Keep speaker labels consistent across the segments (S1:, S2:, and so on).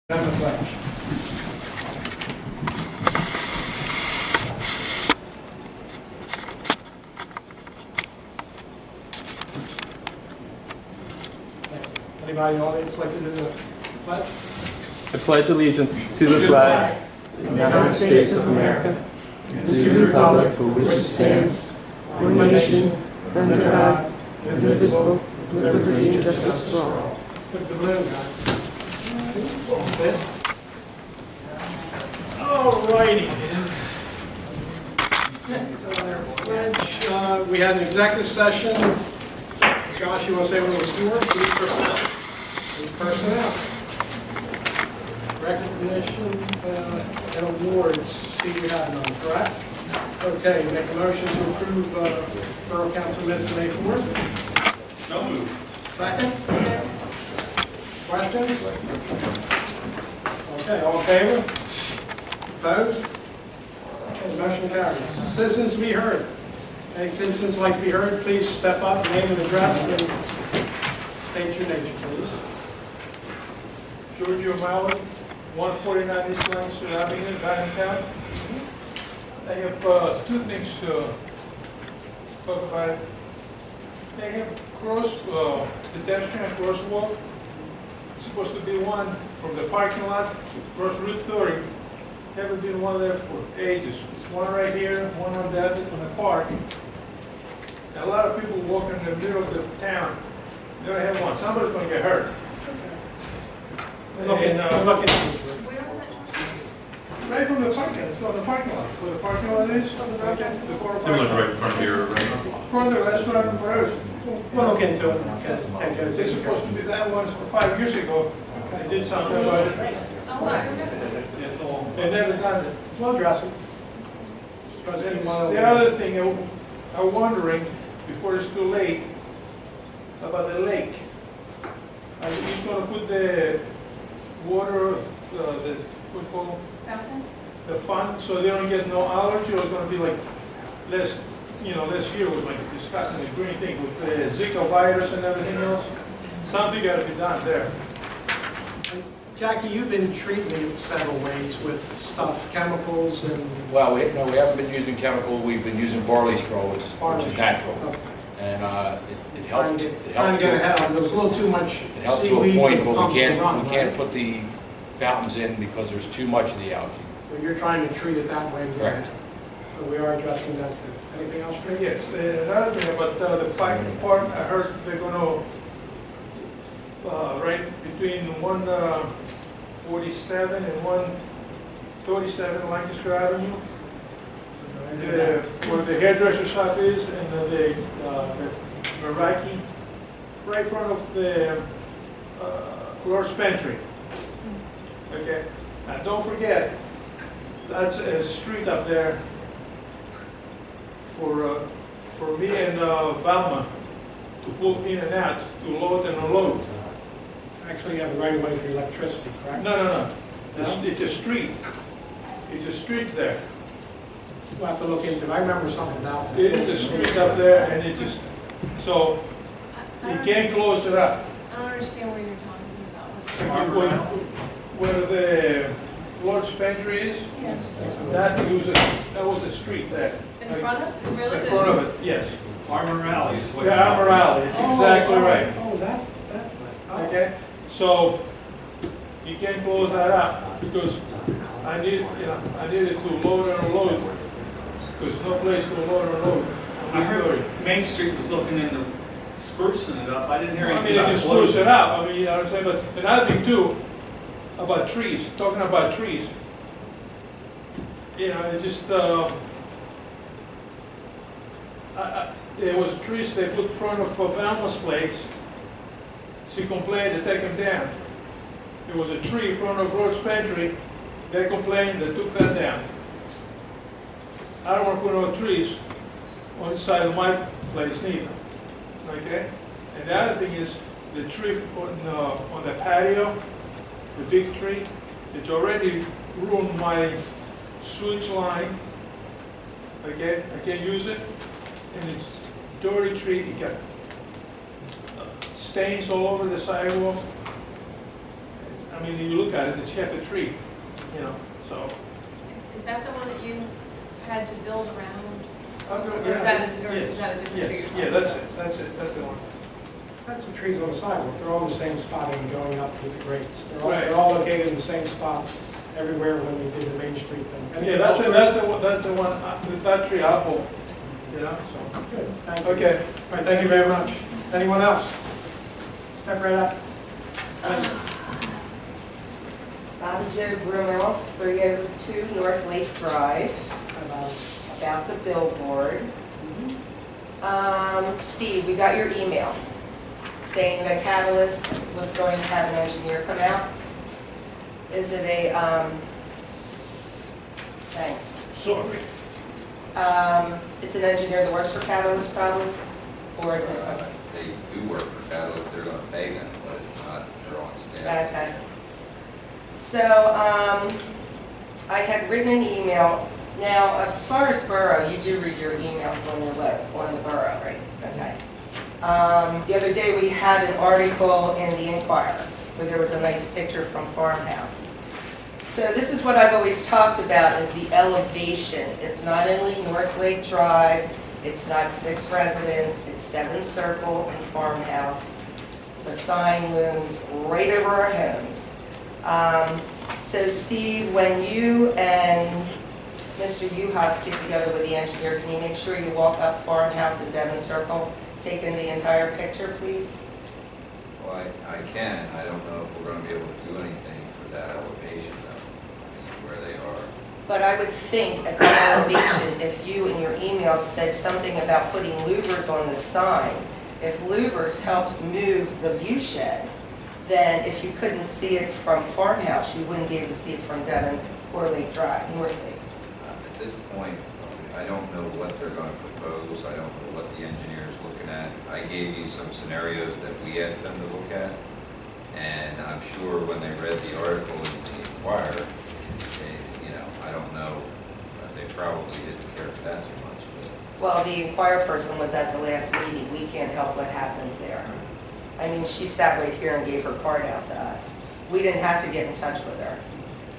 S1: I'm the pledge. Anybody in the audience like to do the pledge?
S2: I pledge allegiance to the flag of the United States of America and to the republic for which it stands, one nation, under God, indivisible, with liberty and justice for all.
S1: Put the balloon, guys. All righty. Pledge, we had an executive session. Josh, you want to say what it was for? Personnel. Recognition and awards. Steve, we have none, correct? Okay, make a motion to approve Borough Council minutes of May 4th.
S3: No move.
S1: Second? Questions? Okay, all in favor? Opposed? Okay, the motion carries. Citizens to be heard. Any citizens like to be heard, please step up, name and address, and state your name, please.
S3: Giorgio Mallon, 149 East Lancaster Avenue, Bannocktown. I have two things to talk about. They have pedestrian crosswalk. It's supposed to be one from the parking lot to cross Route 30. Haven't been one there for ages. It's one right here, one on that, on the park. And a lot of people walking in the middle of the town. They don't have one. Somebody's going to get hurt.
S1: We're looking into it.
S3: Right from the parking lot, it's on the parking lot, where the parking lot is, on the back end, the corner
S4: Similar to
S3: parking
S4: right in front of your restaurant.
S3: Front of the restaurant in Paris.
S1: We'll look into it. Okay,
S3: It's supposed to be that one 5 years ago. They did something about it.
S4: It's all.
S3: They never done it.
S1: We'll address it. Trustee Milo.
S3: The other thing, I'm wondering, before it's too late, about the lake. Are you going to put the water, the, what do you call it? The fund, so they don't get no allergy, or it's going to be like last year was like discussing the green thing with the Zika virus and everything else. Something got to be done there.
S1: Jackie, you've been treating me several ways with stuff, chemicals and...
S5: Well, we haven't been using chemical, we've been using barley straw, which
S1: Barley
S5: is
S1: straw.
S5: natural.
S1: Okay.
S5: And it
S1: Trying
S5: helped,
S1: to
S5: it
S1: get
S5: helped
S1: ahead.
S5: to,
S1: There was a little too much
S5: it helped to a
S1: seaweed
S5: point,
S1: and
S5: but
S1: pumps
S5: we
S1: to run,
S5: can't
S1: right?
S5: put the fountains in because there's too much of the algae.
S1: So you're trying to treat it that way?
S5: Correct.
S1: So we are addressing that too. Anything else, Rick?
S3: Yes, another thing about the fire department, I heard they're going to, right between 147 and 137 Lancaster Avenue, where the hairdresser shop is, and the Meraki, right in front of the Lord's Pantry. Okay, now don't forget, that's a street up there for me and Valma to pull in and out, to load and unload.
S1: Actually, you have the right of way for electricity, correct?
S3: No. It's a street. It's a street there.
S1: We'll have to look into it. I remember something about that.
S3: It is a street up there, and it just, so you can't close it up.
S6: I don't understand what you're talking about.
S3: Where the Lord's Pantry is,
S6: Yeah.
S3: that was the street there.
S6: In front of, really?
S3: In front of it, yes.
S4: Armor Alley is what.
S3: Yeah, Armor Alley, it's exactly right.
S1: Oh, that way. Oh.
S3: Okay, so you can't close that up because I needed to load and unload because no place to load and unload.
S4: I heard Main Street was looking into sprucing it up. I didn't hear
S3: I
S4: anything
S3: mean,
S4: about
S3: they just spruce
S4: closing.
S3: it up. I mean, you know what I'm saying? But another thing too, about trees, talking about trees. You know, it just, there was trees they put in front of Valma's place. She complained to take them down. There was a tree in front of Lord's Pantry. They complained, they took that down. I don't want to put no trees on the side of my place neither. Okay? And the other thing is the tree on the patio, the big tree, it's already ruined my sewage line. Okay? I can't use it. And it's dirty tree. It got stains all over the sidewalk. I mean, you look at it, it's half a tree, you know, so.
S6: Is that the one that you had to build around?
S3: Or
S6: Or is that a different tree
S3: Yes,
S6: you're
S3: yeah,
S6: talking
S3: that's
S6: about?
S3: it, that's the one.
S1: That's the trees on the sidewalk, they're all in the same spot and going up with the grades.
S3: Right.
S1: They're all located in the same spot everywhere when we did the Main Street thing.
S3: Yeah, that's the one, with that tree apple, you know, so.
S1: Good, thank you.
S3: Okay.
S1: All right, thank you very much. Anyone else? Step right up.
S7: Bobby Joe Brummel, 302 North Lake Drive, about the billboard. Steve, we got your email saying that Catalyst was going to have an engineer come out. Is it a, thanks.
S3: Sorry.
S7: It's an engineer that works for Catalyst probably? Or is it?
S8: They do work for Catalyst, they're gonna pay them, but it's not their own staff.
S7: Okay. So, I had written an email. Now, as far as Borough, you do read your emails on your web, on the Borough, right? Okay. The other day, we had an article in the Inquirer where there was a nice picture from Farmhouse. So this is what I've always talked about, is the elevation. It's not only North Lake Drive, it's not 6 residents, it's Devon Circle and Farmhouse. The sign looms right over our homes. So Steve, when you and Mr. Uhas get together with the engineer, can you make sure you walk up Farmhouse and Devon Circle, taking the entire picture, please?
S8: Well, I can, I don't know if we're gonna be able to do anything for that elevation though, I mean, where they are.
S7: But I would think at that elevation, if you in your email said something about putting louvers on the sign, if louvers helped move the view shed, then if you couldn't see it from Farmhouse, you wouldn't be able to see it from Devon or Lake Drive, North Lake.
S8: At this point, I don't know what they're gonna propose, I don't know what the engineer's looking at. I gave you some scenarios that we asked them to look at, and I'm sure when they read the article in the Inquirer, they, you know, I don't know, they probably didn't care for that too much, but.
S7: Well, the Inquirer person was at the last meeting. We can't help what happens there. I mean, she sat right here and gave her card out to us. We didn't have to get in touch with her.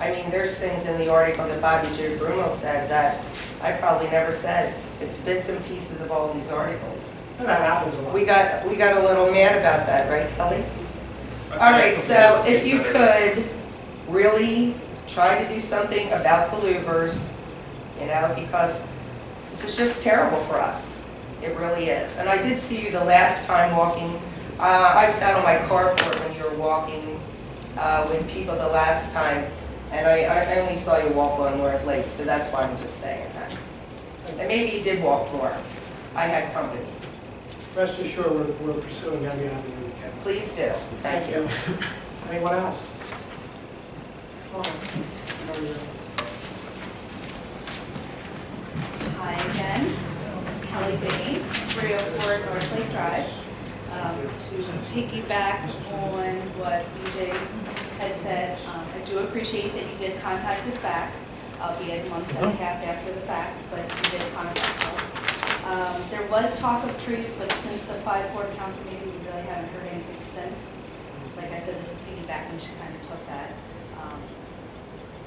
S7: I mean, there's things in the article that Bobby Joe Bruno said that I probably never said. It's bits and pieces of all these articles.
S1: And that happens a lot.
S7: We got a little mad about that, right, Kelly? All right, so if you could really try to do something about the louvers, you know, because this is just terrible for us. It really is. And I did see you the last time walking. I was out on my carport when you were walking with people the last time, and I only saw you walk on North Lake, so that's why I'm just saying that. And maybe you did walk more. I had company.
S1: Rest assured, we're pursuing every avenue we can.
S7: Please do. Thank you.
S1: Anyone else? Come on. How are you?
S9: Hi again, Kelly Bain, 304 North Lake Drive. To piggyback on what BJ had said, I do appreciate that you did contact us back, albeit a month and a half after the fact, but you did contact us. There was talk of trees, but since the 5-4 council meeting, we really haven't heard anything since. Like I said, this is piggyback, and she kind of took that.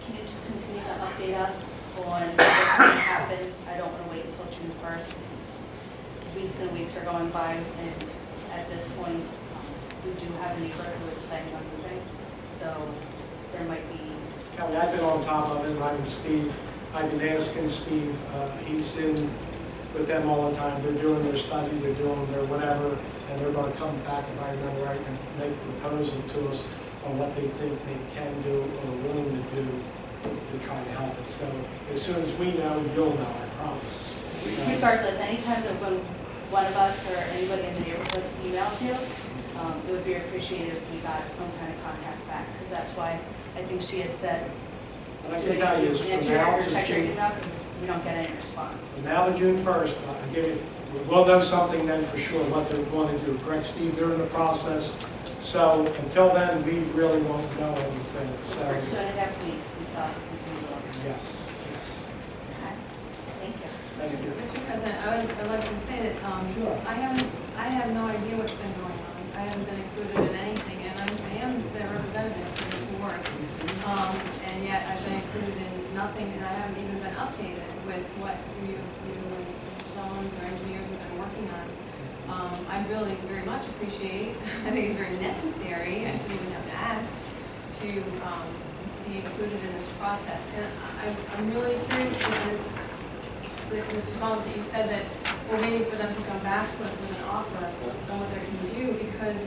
S9: Can you just continue to update us on what's going to happen? I don't want to wait until June 1st. Weeks and weeks are going by, and at this point, we do have a neighbor who is planning on moving, so there might be.
S1: Kelly, I've been on top of it, I'm Steve. I've been asking Steve, he's in with them all the time. They're doing their study, they're doing their whatever, and they're gonna come back, if I remember right, and make a proposal to us on what they think they can do or are willing to do to try to help it. So as soon as we know, you'll know, I promise.
S9: Regardless, anytime that when one of us or anybody in the neighborhood emails you, it would be appreciated if we got some kind of contact back, because that's why I think she had said,
S1: But I can tell you, is from now to
S9: check your
S1: June,
S9: email, because we don't get any response.
S1: from now to June 1st, I give you, we'll know something then for sure, what they're going to do. Correct, Steve? They're in the process. So until then, we really won't know anything. So,
S9: For 2.5 weeks, we saw it continue to work.
S1: yes, yes.
S9: Okay, thank you.
S1: Thank you.
S6: Mr. President, I'd like to say that
S1: Sure.
S6: I have no idea what's been going on. I haven't been included in anything, and I am the representative for this board. And yet I've been included in nothing, and I haven't even been updated with what you and Mr. Sullins or engineers have been working on. I really very much appreciate, I think it's very necessary, I shouldn't even have to ask, to be included in this process. And I'm really curious, Mr. Sullins, that you said that we're waiting for them to come back to us with an offer on what they can do, because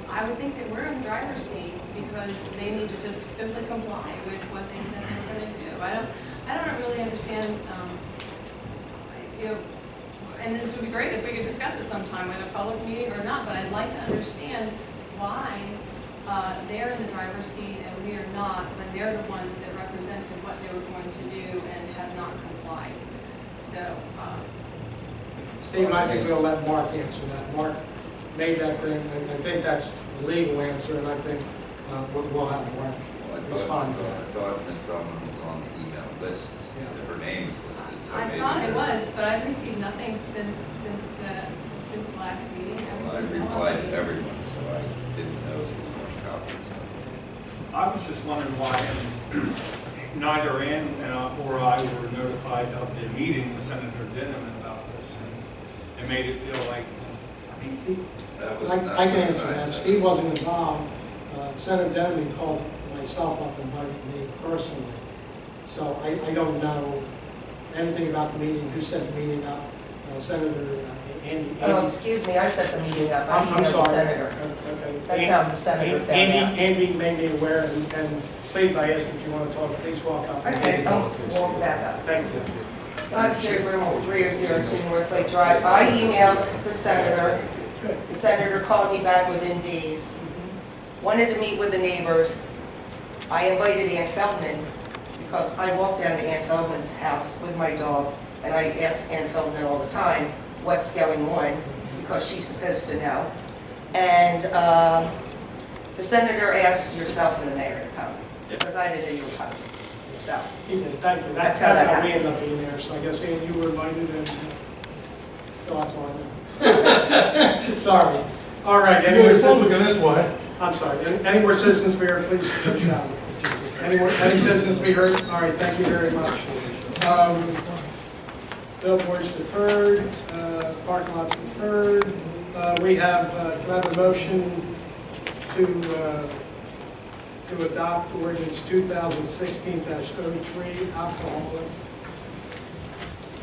S6: I would think that we're in the driver's seat, because they need to just simply comply with what they said they were going to do. I don't really understand, and this would be great if we could discuss it sometime, whether public meeting or not, but I'd like to understand why they're in the driver's seat and we are not, when they're the ones that represented what they were going to do and have not complied. So,
S1: Steve, I think we'll let Mark answer that. Mark made that thing, and I think that's the legal answer, and I think we'll have Mark respond to
S8: I
S1: that.
S8: thought Ms. Bellman was on the email list,
S1: Yeah.
S8: if her name is listed, so
S6: I
S8: maybe.
S6: thought it was, but I've received nothing since the last meeting.
S8: Well, I
S6: received no
S8: replied to
S6: updates.
S8: everyone, so I didn't know that you weren't copied.
S4: I was just wondering why neither Ann or I were notified of the meeting with Senator Denham about this, and it made it feel like, I mean,
S8: That was
S1: I
S8: not
S1: can
S8: something
S1: answer
S8: I
S1: that.
S8: said.
S1: Steve wasn't involved. Senator Denby called myself up and invited me personally. So I don't know anything about the meeting, who set the meeting up. Senator Andy.
S7: Excuse me, I set the meeting up. I
S1: I'm
S7: emailed the
S1: sorry.
S7: senator.
S1: Okay.
S7: That's how the senator found out.
S1: Andy made me aware, and please, I ask if you want to talk, please walk up.
S7: Okay, I'll walk back up.
S1: Thank you.
S7: Jerry Broom, 3002 North Lake Drive. I emailed the senator. The senator called me back within days. Wanted to meet with the neighbors. I invited Ann Feldman because I walk down to Ann Feldman's house with my dog, and I ask Ann Feldman all the time what's going on because she's supposed to know. And the senator asked yourself and the mayor to come because I didn't know you were coming. So.
S1: He did, thank you. That's
S7: That's how that
S1: how we ended up being there, so I guess, Ann, you were invited, and so that's all I know. Sorry. All right, any more citizens? I'm sorry, any more citizens be heard, please shout. Any citizens be heard? All right, thank you very much. Billboards deferred, parking lots deferred. We have, can I have a motion to adopt ordinance 2016-03 alcohol?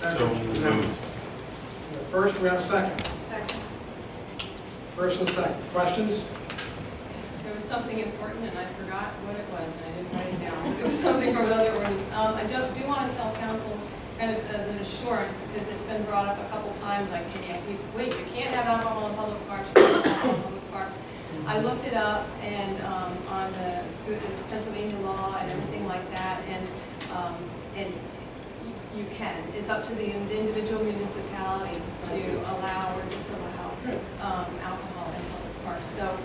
S10: So moved.
S1: First, we have a second.
S6: Second.
S1: First and second. Questions?
S6: There was something important and I forgot what it was and I didn't write it down. It was something from another ordinance. I do want to tell council kind of as an assurance, because it's been brought up a couple times, like, you can't have alcohol in public parks, you can't have alcohol in public parks. I looked it up and on through the Pennsylvania law and everything like that, and you can. It's up to the individual municipality to allow or disallow alcohol in public parks. So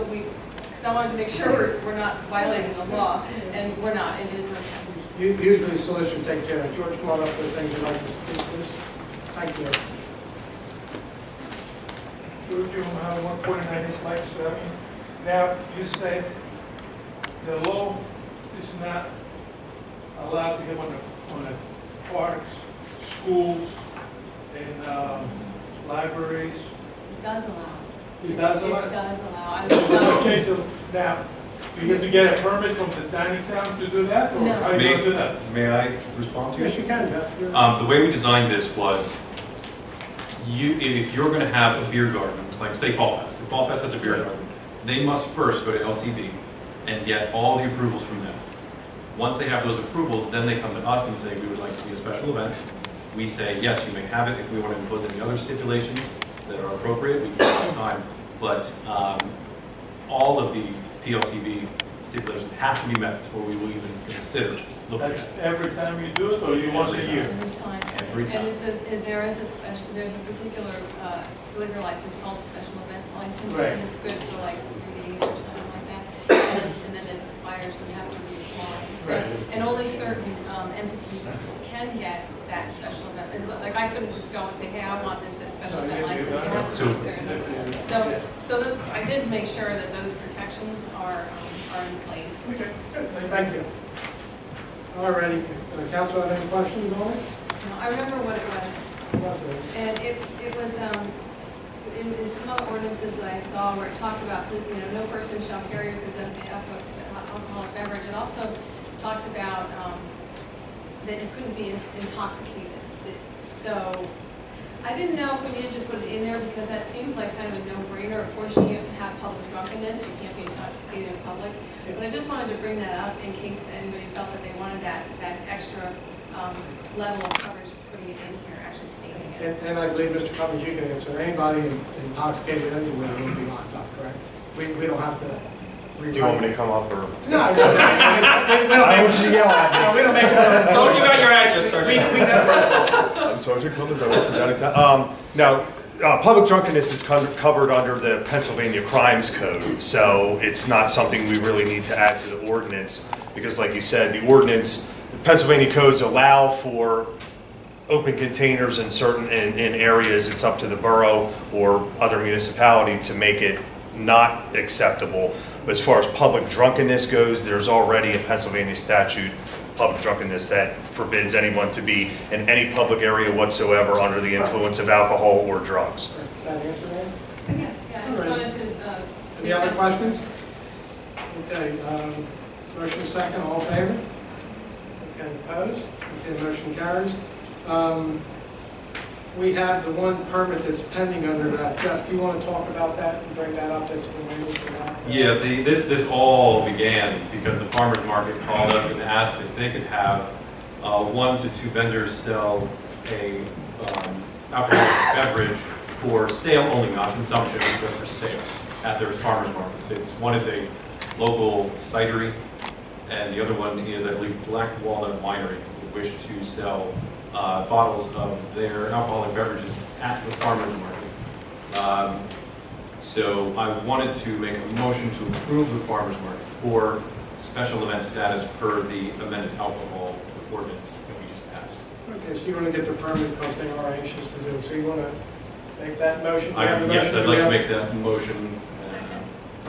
S6: because I wanted to make sure we're not violating the law, and we're not. It is okay.
S1: Usually the solicitor takes care of it. George, come on up for things you'd like to speak to this. Thank you.
S3: George, one point I just like to say. Now, you say the law is not allowed to have on the parks, schools, and libraries.
S6: It does allow.
S3: It does allow?
S6: It does allow.
S3: Okay, so now, do you have to get a permit from the tiny town to do that? Or
S6: No.
S3: how are you going to do that?
S10: May I respond to
S1: Yes,
S10: it?
S1: you can, Jeff. You're-
S10: The way we designed this was, if you're going to have a beer garden, like say Fall Fest, if Fall Fest has a beer garden, they must first go to LCB and get all the approvals from them. Once they have those approvals, then they come to us and say, we would like to be a special event. We say, yes, you may have it. If we want to impose any other stipulations that are appropriate, we can at the time. But all of the PLCB stipulations have to be met before we will even consider looking at
S3: That's
S10: it.
S3: every time you do it, or you once a year?
S6: Every time.
S10: Every time.
S6: And there is a special, there's a particular liquor license called special event license.
S3: Right.
S6: And it's good for like 3 days or something like that. And then it expires and you have to reapply. So,
S3: Right.
S6: and only certain entities can get that special event. It's like I couldn't just go and say, hey, I want this special
S3: No,
S6: event
S3: you
S6: license. You
S3: don't.
S6: have to be certain. So I did make sure that those protections protections are in place.
S1: Okay, good, thank you. All righty, council have any questions on it?
S6: Now, I remember what it was.
S1: What's it?
S6: And it was, in some other ordinances that I saw where it talked about, no person shall carry or possess an alcoholic beverage. It also talked about, that you couldn't be intoxicated. So, I didn't know if we needed to put it in there because that seems like kind of a no-brainer. Of course, you have public drunkenness, you can't be intoxicated in public. But I just wanted to bring that up in case anybody felt that they wanted that extra, level of coverage, putting it in here, actually stating it.
S1: And I believe Mr. Cummings, you can answer, anybody intoxicated anywhere will be locked up, correct? We don't have to.
S11: Do you want me to come up or?
S1: No, we don't
S11: I want you to yell at me.
S1: No, we don't make.
S10: Don't give out your address, Sergeant.
S1: We never.
S11: I'm Sergeant Cummins, I work for downtown. Now, public drunkenness is covered under the Pennsylvania Crimes Code, so it's not something we really need to add to the ordinance, because like you said, the Pennsylvania codes allow for open containers in certain, in areas. It's up to the borough or other municipality to make it not acceptable. But as far as public drunkenness goes, there's already a Pennsylvania statute, public drunkenness, that forbids anyone to be in any public area whatsoever under the influence of alcohol or drugs.
S1: Does that answer that?
S6: Yeah, I just wanted to.
S1: Any other questions? Okay, motion second, all in favor? Okay, opposed? Okay, motion carries. We have the one permit that's pending under that. Jeff, do you want to talk about that and bring that up that's been waiting for that?
S10: Yeah, this all began because the farmer's market called us and asked if they could have 1 to 2 vendors sell a alcoholic beverage for sale only, not consumption, just for sale at their farmer's market. One is a local cidery, and the other one is, I believe, Black Walnut Winery, who wish to sell bottles of their alcoholic beverages at the farmer's market. So I wanted to make a motion to approve the farmer's market for special event status per the amended alcohol ordinance that we just passed.
S1: Okay, so you want to get the permit because they are anxious to do it. So you want to make that motion? Do you have the
S10: Yes,
S1: motion?
S10: I'd
S1: Do we
S10: like to
S1: have-
S10: make that motion.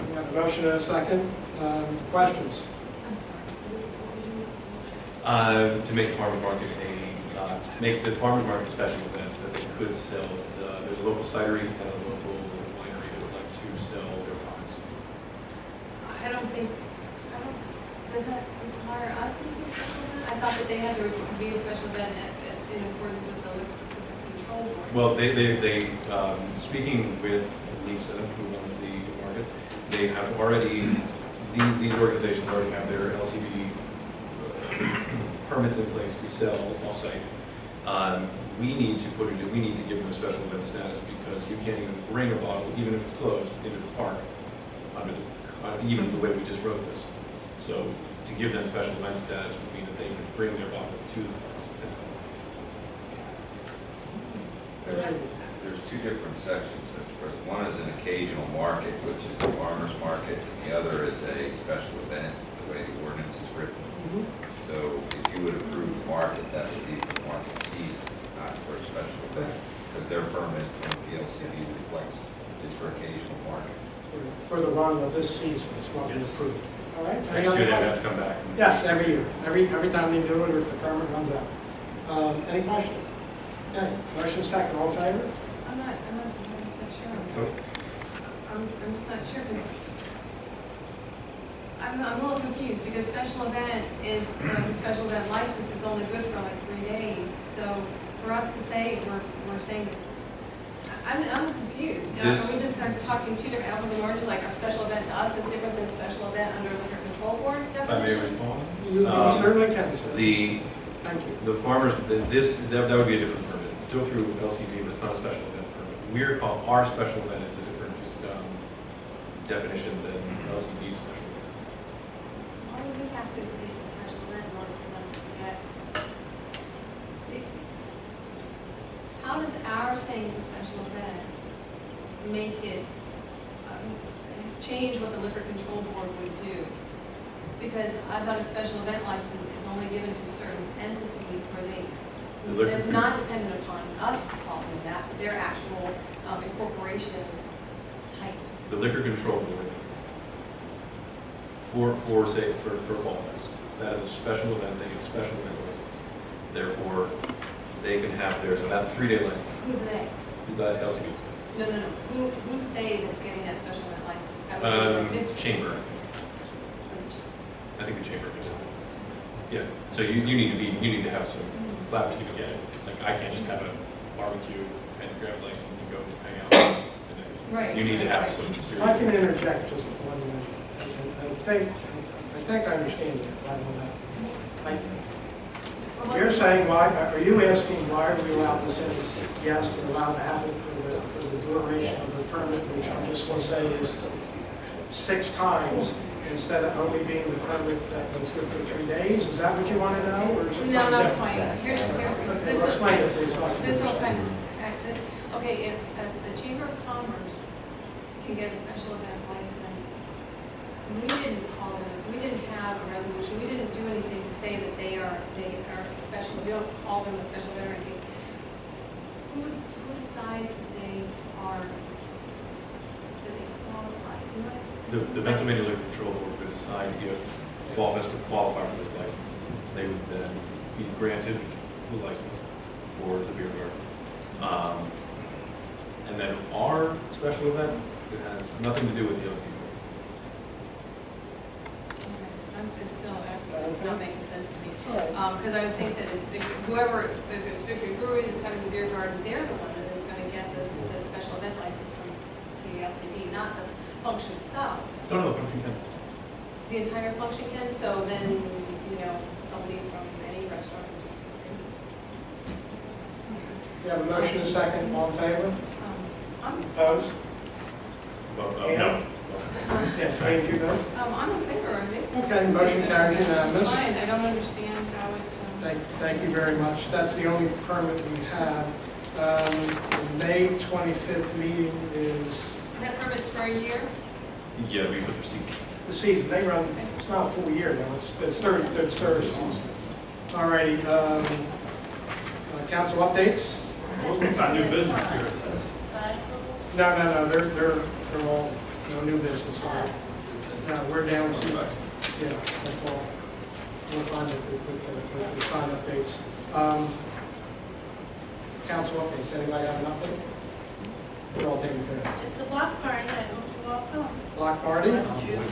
S1: We have a motion and a second. Questions?
S6: I'm sorry, so what was your-
S10: To make the farmer's market make the farmer's market a special event that they could sell. There's a local cidery and a local winery that would like to sell their products.
S6: does that require us to do a special event? I thought that they had to be a special event in accordance with the liquor control board.
S10: Well, they speaking with Lisa, who runs the market, they have already, these organizations already have their LCB permits in place to sell off-site. We need to give them a special event status because you can't even bring a bottle, even if it's closed, into the park under even the way we just wrote this. So to give them special event status would mean that they can bring their bottle to the park.
S8: There's 2 different sections, Mr. President. One is an occasional market, which is the farmer's market, and the other is a special event, the way the ordinance is written. So if you would approve the market, that would be for the market season, not for a special event, because their permit from the LCD reflects it's for occasional market.
S1: For the run of this season is what we
S10: Yes.
S1: approved. All right? Any
S10: Next
S1: other
S10: year they
S1: questions?
S10: have to come back.
S1: Yes, every year. Every time they do it, or if the permit runs out. Any questions? Okay, motion second, all in favor?
S6: I'm not sure. I'm just not sure because I'm a little confused because special event is, the special event license is only good for like 3 days. So for us to say, we're saying, I'm confused. Are we just talking 2 different apples and oranges, like our special event to us is different than special event under liquor control board
S10: If I may
S6: definitions?
S10: respond?
S1: You certainly can, sir. Thank you.
S10: The farmers, that would be a different permit. It's still through LCB, but it's not a special event permit. Our special event is a different definition than LCB's special event.
S6: Why do we have to say it's a special event in order for them to get? How does our saying it's a special event make it, change what the liquor control board would do? Because I thought a special event license is only given to certain entities where they're not dependent upon us calling them that, but their actual incorporation type.
S10: The liquor control board for Fall Fest. That is a special event, they get a special event license. Therefore, they can have theirs, and that's a 3-day license.
S6: Who's they?
S10: The LCB.
S6: No. Who's they that's getting that special event license? Is that what you're-
S10: Chamber. I think the chamber does it. Yeah, so you need to have some clout to even get it. Like, I can't just have a barbecue and grab a license and go hang out. And then
S6: Right.
S10: You need to have some
S1: If I can
S10: serious.
S1: interject just 1 minute. I think I understand that, I don't know.
S6: Well,
S1: You're saying why, are you asking why are we allowed to say yes and allowed to have it for the duration of the permit, which I just want to say is 6 times instead of only being the permit that was good for 3 days? Is that what you want to know, or is it something
S6: No, not
S1: different?
S6: quite. Here's,
S1: Okay,
S6: this
S1: well,
S6: is,
S1: explain it, please.
S6: this will kind of, okay, if the Chamber of Commerce can get a special event license, we didn't call them, we didn't have a resolution, we didn't do anything to say that they are special, we don't call them a special event or anything. Who decides that they qualify? You know?
S10: The Pennsylvania Liquor Control Board would decide if Fall Fest would qualify for this license. They would then be granted the license for the beer garden. And then our special event, it has nothing to do with the LCB.
S6: It's still absolutely not making sense to me.
S1: All right.
S6: Because I would think that it's whoever, if it's Victory Brewery that's having the beer garden, they're the one that is going to get this special event license from the LCB, not the function itself.
S10: Don't know, function can.
S6: The entire function can, so then, you know, somebody from any restaurant can just.
S1: You have a motion and a second, all in favor?
S6: I'm
S1: Opposed?
S10: No.
S1: Yes, thank you, vote.
S6: I'm in favor, I think.
S1: Okay, motion carried unanimous.
S6: It's fine, I don't understand how it.
S1: Thank you very much. That's the only permit we have. The May 25th meeting is
S6: That permit's for a year?
S10: Yeah, we put the season.
S1: the season. They run, it's not a full year now, it's third season. All righty, council updates?
S4: Got new business here, it says.
S1: No, they're all, no new business. No, we're down to, yeah, that's all. We'll find it with the sign updates. Council updates, anybody have an update? We're all taken care of.
S9: Just the block party, I hope you all come.
S1: Block party?
S9: June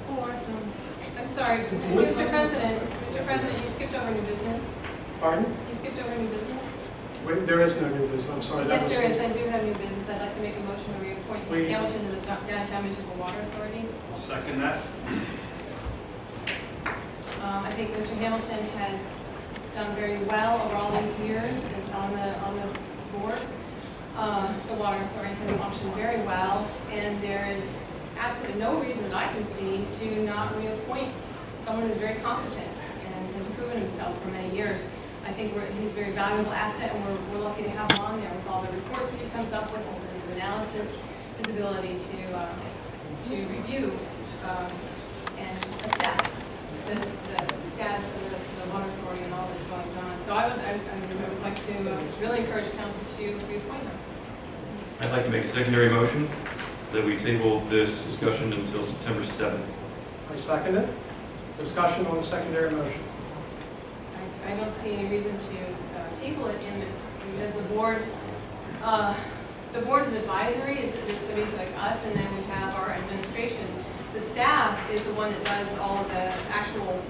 S9: 4th.
S6: I'm sorry, Mr. President, you skipped over new business.
S1: Pardon?
S6: You skipped over new business?
S1: Wait, there is no new business, I'm sorry. that
S6: Yes,
S1: was-
S6: there is, I do have new business. I'd like to make a motion to reappoint
S1: We-
S6: Nick Hamilton to the Downtown Municipal Water Authority.
S4: I'll second that.
S6: I think Mr. Hamilton has done very well over all these years on the board. The Water Authority has functioned very well, and there is absolutely no reason that I can see to not reappoint someone who's very competent and has proven himself for many years. I think he's a very valuable asset, and we're lucky to have him on there with all the reports that he comes up with, all the analysis, his ability to review and assess the status of the water authority and all that's going on. So I would like to really encourage council to reappoint him.
S10: I'd like to make a secondary motion that we table this discussion until September 7th.
S1: I second it. Discussion on the secondary motion.
S6: I don't see any reason to table it because the board is advisory, it's basically like us, and then we have our administration. The staff is the one that does all of the actual,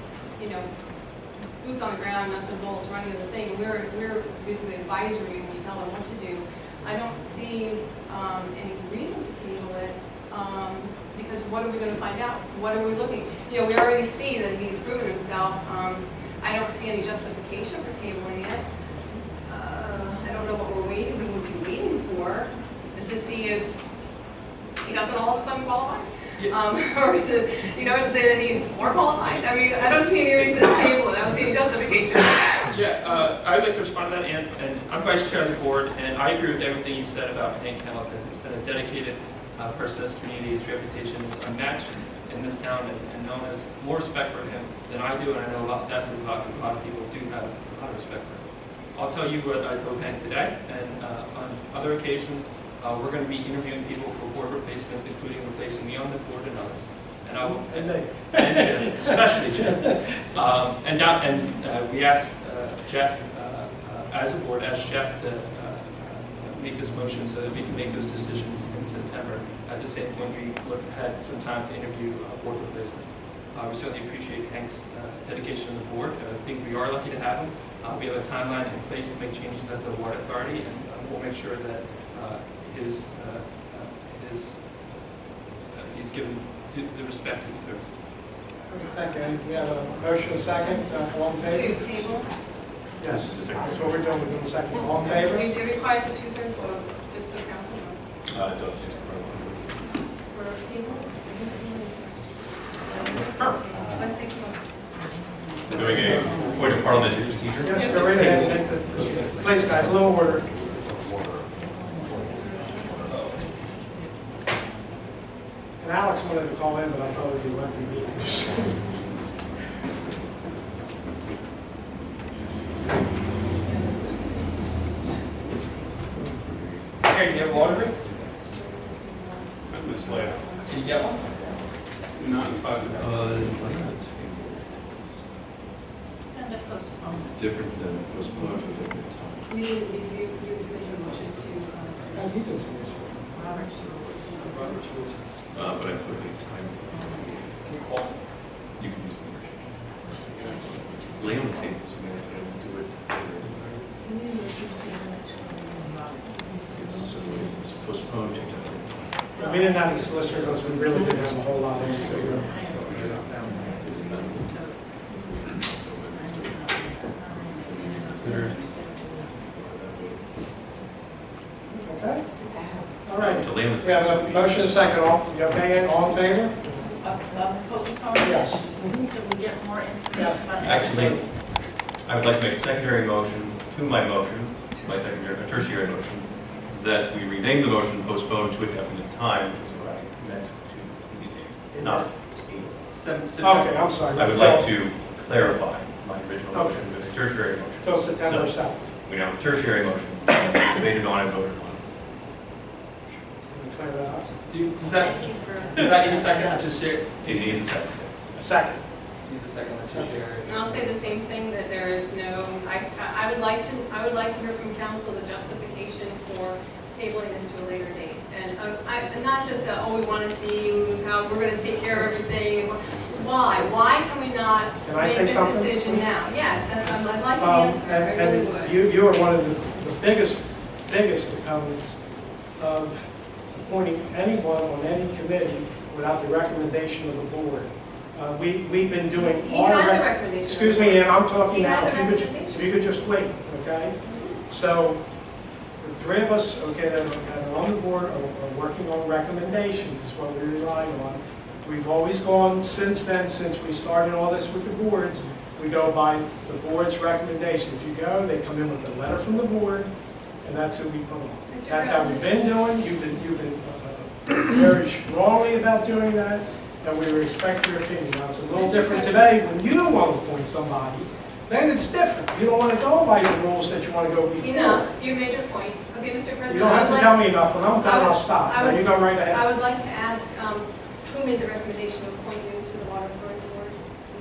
S6: boots on the ground, nuts and bolts, running of the thing. We're basically advisory, and we tell them what to do. I don't see any reason to table it, because what are we gonna find out? What are we looking? We already see that he's proven himself. I don't see any justification for tabling it. I don't know what we would be waiting for, to see if he doesn't all of a sudden qualify. Or is it, to say that he's more qualified? I mean, I don't see any reason to table it, I don't see any justification for that.
S12: Yeah, I'd like to respond to that, and I'm vice chair of the board, and I agree with everything you said about Hank Hamilton. He's been a dedicated person in this community. His reputation is unmatched in this town, and no one has more respect for him than I do, and I know that says a lot, because a lot of people do have a lot of respect for him. I'll tell you what I told Hank today, and on other occasions, we're going to be interviewing people for board replacements, including replacing me on the board and others. and I will,
S1: And me.
S12: and Jim, especially Jim. We asked Jeff, as a board, asked Jeff to make this motion so that we can make those decisions in September. At the same point, we had some time to interview board replacements. We certainly appreciate Hank's dedication to the board. I think we are lucky to have him. We have a timeline in place to make changes at the Water Authority, and we'll make sure that he's given the respect he deserves.
S1: Thank you. We have a motion, a second, all in favor?
S6: To table,
S1: Yes, that's what we're doing, we're doing a second. All in favor?
S6: it requires a two-thirds vote, just so council knows.
S10: It does.
S6: For table? Let's take a vote.
S10: We're doing a point of parliamentary procedure.
S1: Yes, go right ahead and make the, please guys, a little order. And Alex wanted to call in, but I told her you went to the meeting.
S12: Harry, do you have a water break?
S11: This last.
S12: Can you get one?
S11: Not in 5 minutes.
S9: Kind of postponed.
S10: It's different than postponed for different time.
S6: You made your motion to,
S1: Oh, he did some research.
S6: Robert's
S1: Robert's rules.
S10: But I put the times.
S12: Can you call?
S10: You can use the version. Lay on the table so we can do it later. It's postponed to different.
S1: We didn't have the solicitor because we really didn't have a whole lot of it.
S10: Considered.
S1: Okay? All right.
S10: To lay on the
S1: We have a motion, a second. All, you okay? All in favor?
S9: Postponed?
S1: Yes.
S9: Until we get more information
S1: Yes.
S9: about.
S10: Actually, I would like to make a secondary motion to my motion, my secondary, a tertiary motion, that we rename the motion postponed to a definite time, which is what I meant to indicate. Not table.
S1: Okay, I'm sorry.
S10: I would like to clarify my original
S1: Okay.
S10: motion, it was a tertiary motion.
S1: Till September
S10: So,
S1: 7th.
S10: we now have a tertiary motion, debated on and voted on.
S1: Can we clear that up?
S12: Does that need a second? Let's just share.
S10: It needs a second.
S1: A second.
S12: Needs a second. Let's just share.
S6: And I'll say the same thing, that there is no, I would like to hear from council the justification for tabling this to a later date. And not just, we want to see how we're going to take care of everything. Why? Why can we not
S1: Can I
S6: make
S1: say
S6: this
S1: something?
S6: decision now? Yes, I'd like an answer, I really would.
S1: And you are one of the biggest opponents of appointing anyone on any committee without the recommendation of the board. We've been doing
S6: He
S1: our...
S6: had the recommendation.
S1: Excuse me, Ann, I'm talking
S6: He
S1: now.
S6: had the
S1: If you could just wait, okay? So, the three of us, okay, that are on the board are working on recommendations, is what we rely on. We've always gone since then, since we started all this with the boards, we go by the board's recommendation. If you go, they come in with a letter from the board, and that's who we put on.
S6: Mr.
S1: That's how we've
S6: President?
S1: been doing. You've been very strongly about doing that, and we respect your opinion. Now, it's a little
S6: Mr.
S1: different
S6: President?
S1: today when you want to appoint somebody. Then it's different. You don't want to go by the rules that you want to go before.
S6: Enough, you made your point. Okay, Mr. President.
S1: You don't have to tell me enough. When I'm done, I'll stop.
S6: I
S1: Now
S6: would-
S1: you go right
S6: I
S1: ahead.
S6: would like to ask, who made the recommendation to appoint you to the Water Authority Board?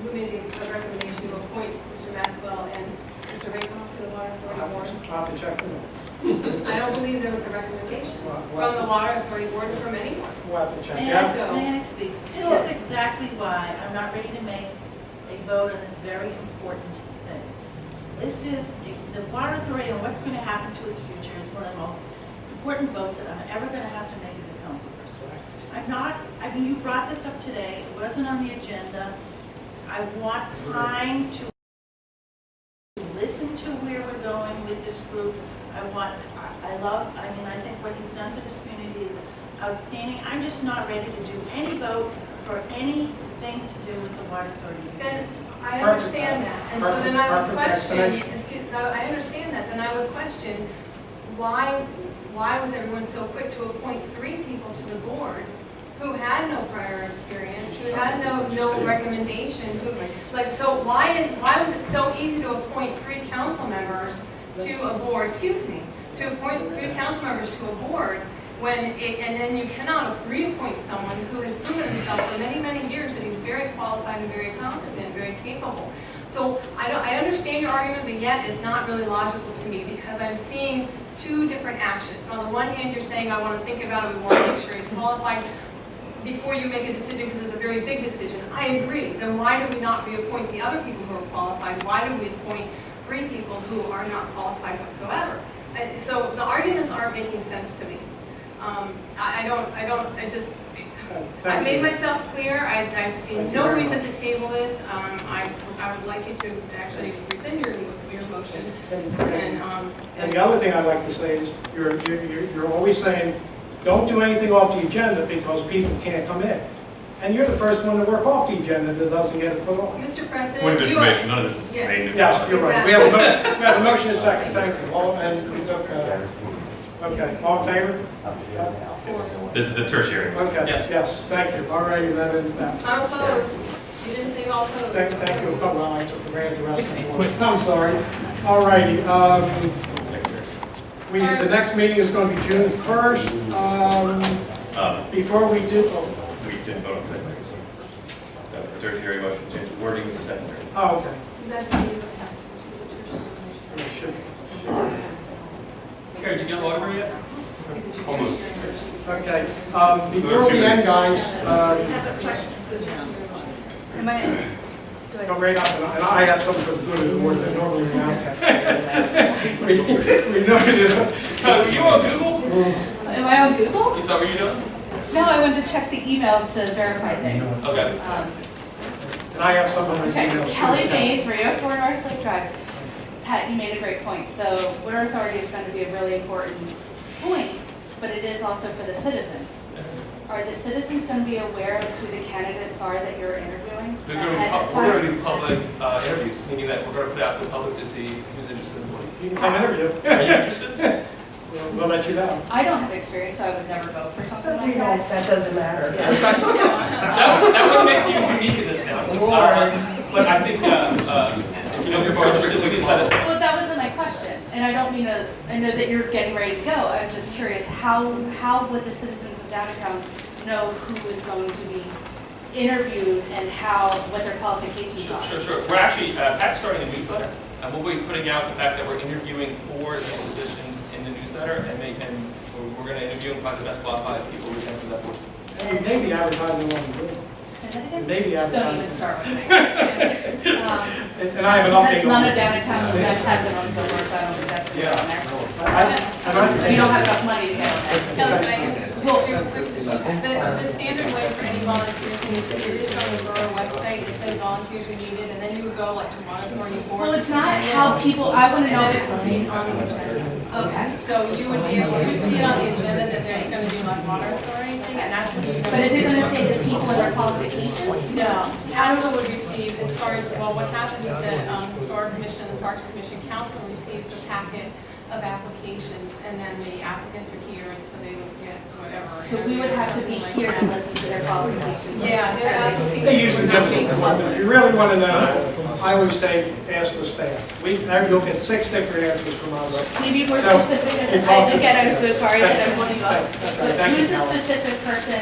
S6: Who made the recommendation to appoint Mr. Maxwell and Mr. Rakoff to the Water Authority Board?
S1: I'll have to check the minutes.
S6: I don't believe there was a recommendation
S1: Well,
S6: from the Water Authority Board or from anyone.
S1: We'll have to check.
S9: May I,
S1: Yeah?
S9: may I speak? This
S1: Sure.
S9: is exactly why I'm not ready to make a vote on this very important thing. This is, the Water Authority and what's going to happen to its future is one of the most important votes that I'm ever going to have to make as a council person. I mean, you brought this up today, it wasn't on the agenda. I want time to listen to where we're going with this group. I mean, I think what he's done for this community is outstanding. I'm just not ready to do any vote for anything to do with the Water Authority.
S6: Then I
S1: Perfect.
S6: understand that. And so then I would
S1: Perfect
S6: question,
S1: explanation.
S6: I understand that, then I would question, why was everyone so quick to appoint 3 people to the board who had no prior experience, who had no recommendation, so why was it so easy to appoint 3 council members to a board, to appoint 3 council members to a board and then you cannot reappoint someone who has proven himself for many, many years very qualified and very competent, very capable. So I understand your argument, but yet it's not really logical to me because I'm seeing two different actions. On the one hand, you're saying, I want to think about it, we want to make sure he's qualified before you make a decision because it's a very big decision. I agree. Then why do we not reappoint the other people who are qualified? Why do we appoint 3 people who are not qualified whatsoever? So the arguments aren't making sense to me. I made myself clear. I see no reason to table this. I would like you to actually rescind your motion.
S1: And the other thing I'd like to say is, you're always saying, don't do anything off the agenda because people can't come in. And you're the first one to work off the agenda that doesn't get it put on.
S6: Mr. President,
S10: Point of
S6: you are...
S10: information, none of this is
S6: Yes.
S10: made.
S1: Yes, you're right. We have a motion and a second, thank you. And we took, okay, all in favor?
S10: This is the tertiary.
S1: Okay,
S12: Yes.
S1: yes, thank you. All righty, that is that.
S6: I'm opposed. You didn't say all opposed.
S1: Thank you. Well, I took the rest of the board. I'm sorry. All righty. The next meeting is going to be June 1st. Before we do,
S10: We didn't vote on secondary. That was the tertiary motion, change the wording of the secondary.
S1: oh, okay.
S6: That's what you
S1: Should-
S12: Carrie, did you get a lawyer yet?
S10: Almost.
S1: Okay, before we end, guys,
S9: Am I, do I?
S1: come right up, and I have something to do with more than normally now. We know it is.
S12: Were you on Google?
S9: Am I on Google?
S12: Is that what you're doing?
S9: No, I went to check the email to verify things.
S12: Okay.
S1: And I have some of those
S9: Okay,
S1: emails.
S9: Kelly Bain, 304 North Lake Drive. Pat, you made a great point. The water authority is going to be a really important point, but it is also for the citizens. Are the citizens going to be aware of who the candidates are that you're interviewing
S12: We're
S9: ahead of
S12: going
S9: time?
S12: to do public interviews, meaning that we're going to put out to the public to see who's interested in what.
S1: You can come interview.
S12: Are you interested?
S1: We'll let you know.
S9: I don't have experience, so I would never vote for something like that.
S7: That doesn't matter.
S9: Yeah.
S12: That would make you unique in this town. But I think, if you know people are interested, we can let us know.
S9: Well, that wasn't my question, and I don't mean to, I know that you're getting ready to go. I'm just curious, how would the citizens of downtown know who is going to be interviewed and what their qualifications are?
S12: Sure. We're actually, Pat's starting a newsletter, and we'll be putting out the fact that we're interviewing for the positions in the newsletter, and we're going to interview and find the best qualified people we can for that board.
S1: And we may be advertising on the board.
S9: Say that again?
S1: Maybe
S9: Don't
S1: advertising.
S9: even start with me.
S1: And I have an update
S9: That's
S1: on
S9: none of
S1: this.
S9: downtown, you guys have been on the board, so I don't think that's going to be on there.
S1: And
S9: You don't have enough money to get on there.
S6: Kelly, can I well, real quick, the standard way for any volunteer thing is it is on the borough website, it says volunteers are needed, and then you would go like to monitoring board.
S9: Well, it's not how people, I want to know.
S6: And then it would be on the agenda.
S9: Okay.
S6: So you would be able, you would see it on the agenda that there's going to be like monitoring thing, and that's what you.
S9: But is it going to say the people and their qualifications?
S6: No, council would receive, as far as, well, what happens with the Historic Commission, the Parks Commission, council receives the packet of applications, and then the applicants are here, and so they would get whatever.
S9: So we would have to be here to listen to their qualifications?
S6: Yeah, their applications.
S1: They usually
S6: would
S1: give
S6: not be
S1: us,
S6: public.
S1: if you really want to know, I always say, ask the staff. You'll get 6 different answers from us.
S9: Maybe more
S1: So,
S9: specific,
S1: you talk to-
S9: again, I'm so sorry that I'm holding up.
S1: That's right.
S9: But
S1: Thank you,
S9: who's the
S1: Howard.
S9: specific person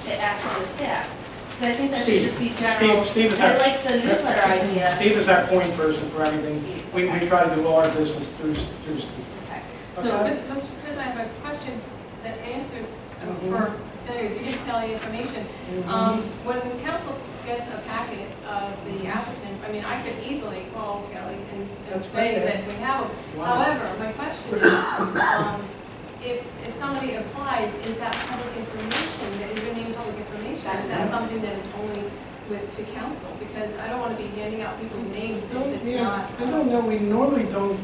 S9: that asked for the staff? Because I think that should just be general.
S1: Steve is
S9: I
S1: our,
S9: like the newsletter idea.
S1: Steve is our point person for everything. We try to do all our business through Steve.
S9: Okay.
S6: So,
S1: Okay.
S6: Mr. President, I have a question that answered for, anyways, to give Kelly information. When council gets a packet of the applicants, I mean, I could easily call Kelly and
S1: That's
S6: say
S1: right.
S6: that we have them.
S1: Wow.
S6: However, my question is, if somebody applies, is that public information, that is your name public information? Is that something that is only to council? Because I don't want to be handing out people's names if it's
S1: Yeah,
S6: not.
S1: I don't know, we normally don't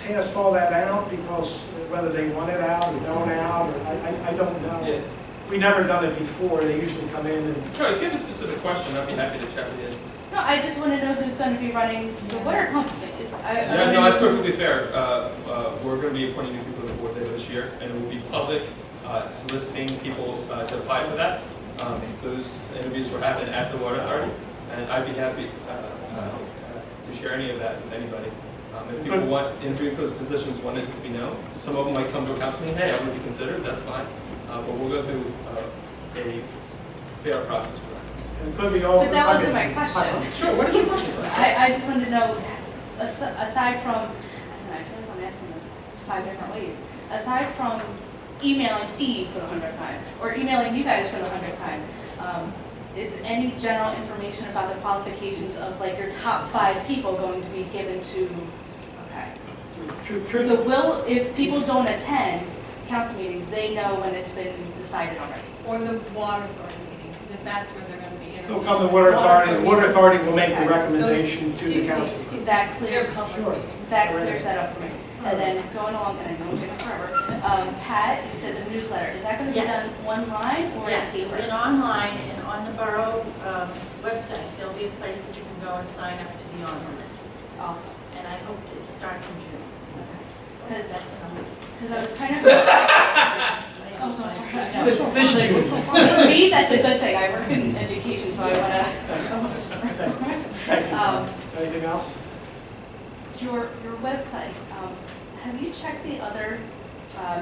S1: pass all that out because whether they want it out or don't out, or I don't know.
S12: Yeah.
S1: We never done it before, they usually come in and,
S12: Charlie, if you have a specific question, I'd be happy to chat with you.
S9: No, I just want to know who's going to be running the water company.
S12: Yeah, no, that's perfectly fair. We're going to be appointing new people to the board later this year, and it will be public, soliciting people to apply for that. Those interviews will happen at the Water Authority, and I'd be happy to share any of that with anybody. If people want interviewing for those positions, want it to be known. Some of them might come to a council meeting, hey, I would be considered, that's fine. But we'll go through a fair process for that.
S1: It could be all.
S9: But that wasn't my question.
S12: Sure, what is your question?
S9: I just wanted to know, aside from, I don't know, I feel like I'm asking this 5 different ways. Aside from emailing Steve for the 100th time, or emailing you guys for the 100th time, is any general information about the qualifications of like your top 5 people going to be given to, okay. So will, if people don't attend council meetings, they know when it's been decided already?
S6: Or the water authority meeting, because if that's where they're gonna be
S1: They'll
S6: interviewing.
S1: come to water authority, the water authority will make the
S9: Okay.
S1: recommendation to the
S6: Excuse me,
S1: council.
S6: excuse me.
S9: That
S6: They're
S9: clears,
S6: public
S1: Sure.
S6: meetings.
S9: that clears that up for me. And then going along, and I know it's taking forever, Pat, you said the newsletter, is that gonna be
S13: Yes.
S9: done online or in
S13: Yes,
S9: paper?
S13: and online and on the borough website, there'll be a place that you can go and sign up to be on the list.
S9: Awesome.
S13: And I hope it starts in June.
S9: Because
S13: That's a number.
S9: I was kind of. Oh, so sorry. No.
S1: This June.
S9: For me, that's a good thing. I work in education, so I want to.
S1: Thank you. Anything else?
S9: Your website, have you checked the other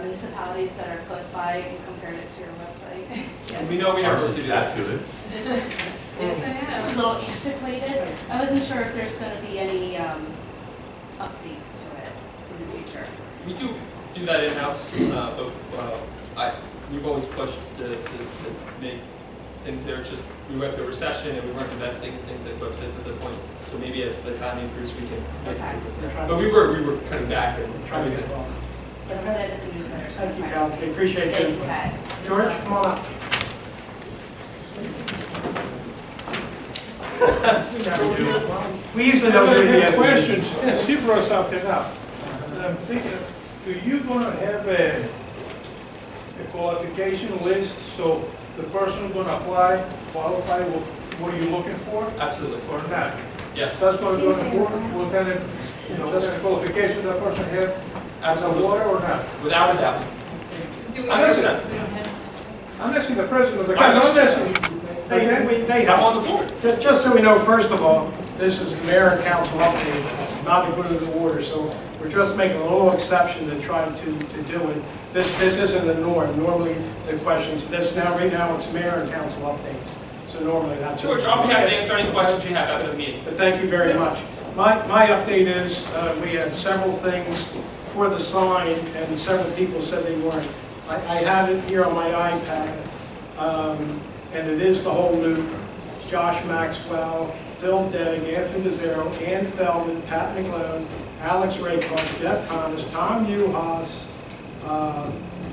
S9: municipalities that are close by and compared it to your website?
S12: We know we have
S10: Ours
S12: to
S10: is
S12: do
S10: that
S12: that.
S10: good.
S6: Yes, I
S9: It's
S6: have.
S9: a little antiquated. I wasn't sure if there's going to be any updates to it in the future.
S12: We do that in-house, but we've always pushed to make things there. It's just, we went through a recession and we weren't investing in things like websites at the point. So maybe as the economy improves, we can make
S9: Okay.
S12: improvements there. But we were cutting back and
S1: Trying
S12: trying
S1: to
S12: to
S1: get involved.
S9: But
S1: Okay.
S9: that is the newsletter.
S1: Thank you,
S9: Okay.
S1: Cal. We appreciate
S9: Thank
S1: you.
S9: you, Pat.
S1: George, come on up. We usually don't do
S3: I
S1: the
S3: have
S1: other
S3: questions. She brought something up. And I'm thinking, do you gonna have a qualification list so the person gonna apply, qualify with what are you looking for
S12: Absolutely.
S3: or not?
S12: Yes,
S3: That's gonna go on the board, what kind of, what kind of qualification that person have, as a
S12: absolutely.
S3: water or not?
S12: Without a doubt.
S6: Do we?
S12: 100%.
S3: I'm asking the president of the council, I'm asking.
S1: They
S12: I'm
S1: have.
S12: on the board.
S1: Just so we know, first of all, this is the mayor and council update, it's not included in the order, so we're just making a little exception to try to do it. This isn't the norm, normally the questions, right now it's mayor and council updates, so normally that's.
S12: George, I'll be happy to answer any questions you have after the meeting.
S1: But thank you very much. My update is, we had several things for the sign, and several people said they weren't. I have it here on my iPad, and it is the whole loop. Josh Maxwell, Phil Degg, Anthony Mazzaro, Ann Feldman, Pat McLeod, Alex Raycroft, Jeff Thomas, Tom Newhouse,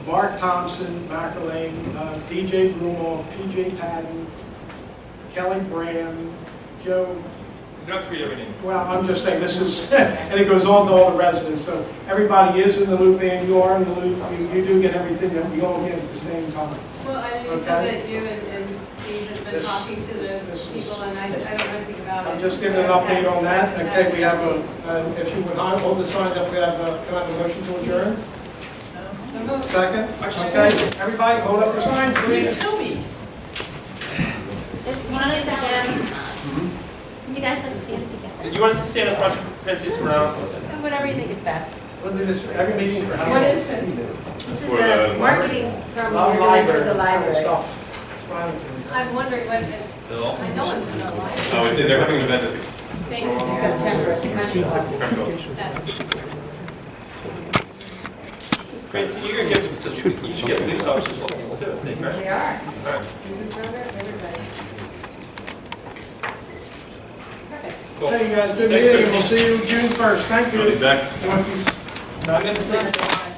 S1: Mark Thompson, Mackerlane, DJ Brumel, PJ Patton, Kelly Brand, Joe.
S12: You don't have to read everything.
S1: Well, I'm just saying, this is, and it goes on to all the residents, so everybody is in the loop, and you are in the loop, you do get everything that we all get at the same time.
S6: Well, I know you
S1: Okay.
S6: said that you and Steve have been
S1: This-
S6: talking to the
S1: this is-
S6: people, and I don't know anything about it.
S1: I'm just giving an update on that. Okay, we have
S6: Updates.
S1: if you would hold the sign up, we have, can I have a motion to adjourn?
S6: So moved.
S1: Second? Okay, everybody, hold up your signs, please.
S13: Just one again. You guys have to stand together.
S12: You want us to stand in front, Francis, around?
S13: Whatever you think is best.
S1: We'll do this for every meeting for how
S6: What
S1: long?
S6: is this?
S13: This is a marketing from
S1: Lot
S13: your
S1: of
S13: guy for
S1: library,
S13: the library.
S1: stuff. It's fine.
S6: I'm wondering what it is.
S12: Phil?
S6: I know it's not live.
S10: Oh, they're having an event at the
S6: Thank you.
S13: September at the country club.
S6: Yes.
S12: Francis, you're gonna give this to, you should get the news officers looking too, I think, right?
S13: We are.
S12: All right,
S6: Business owner, everybody.
S13: Perfect.
S12: cool.
S1: Okay, you guys, good
S12: Thanks,
S1: meeting, we'll
S12: Francis.
S1: see you June 1st, thank you.
S10: Back.
S12: I'm gonna say-